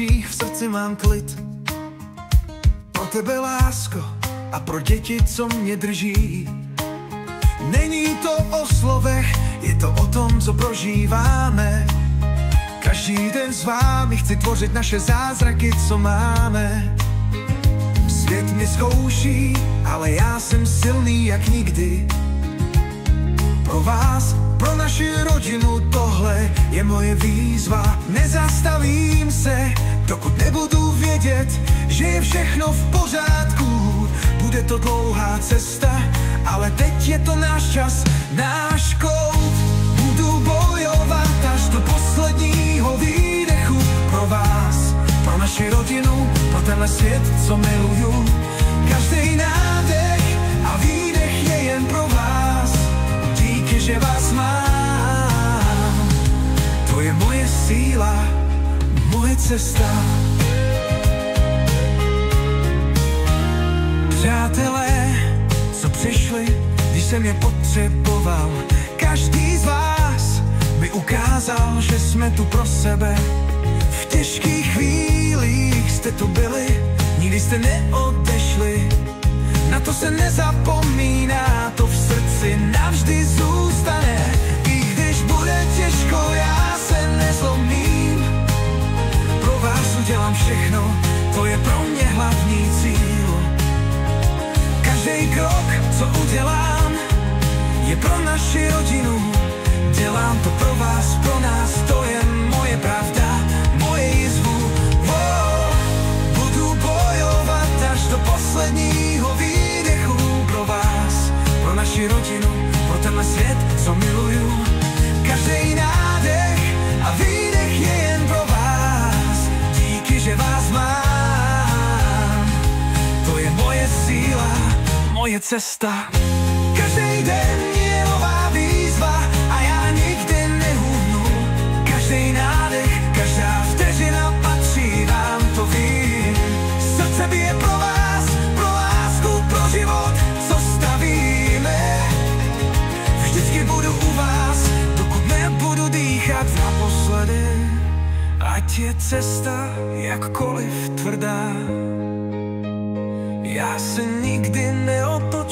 očích, v srdci mám klid. Pro tebe lásko a pro děti, co mě drží. Není to o slovech, je to o tom, co prožíváme. Každý den s vámi chci tvořit naše zázraky, co máme. Svět mě zkouší, ale já jsem silný jak nikdy. Pro vás, pro naši rodinu, tohle je moje výzva. Nezastavím se, dokud nebudu vědět, že je všechno v pořádku. Bude to dlouhá cesta, ale teď je to náš čas, náš kout. Budu bojovat až do posledního výdechu. Pro vás, pro naši rodinu, pro tenhle svět, co miluju. Každý nádech a výdech je jen pro vás. Díky, že vás mám. To je moje síla, moje cesta. Přátelé, co přišli, když jsem je potřeboval. Každý z vás mi ukázal, že jsme tu pro sebe. V těžkých chvílích jste tu byli, nikdy jste neodešli. Na to se nezapomíná, to v srdci navždy zůstane. I když bude těžko, já se nezlomím. Pro vás udělám všechno, to je pro mě hlavní cíl. Každý krok, co udělám, je pro naši rodinu. Dělám to pro vás, pro nás, to je moje pravda, moje jizvu. Budu bojovat až do posledního výdechu. Pro vás, pro naši rodinu, pro tenhle svět, co miluju. Každý nádech a výdech je jen pro vás. Díky, že vás mám. To je moje síla, moje cesta. Každý den je nová výzva a já nikdy nehubnu. Každý nádech, každá vteřina patří vám, to vím. Srdce bije pro vás, pro lásku, pro život, co stavíme. Vždycky budu u vás, dokud nebudu dýchat naposledy. Ať je cesta jakkoliv tvrdá, já se nikdy neotočím.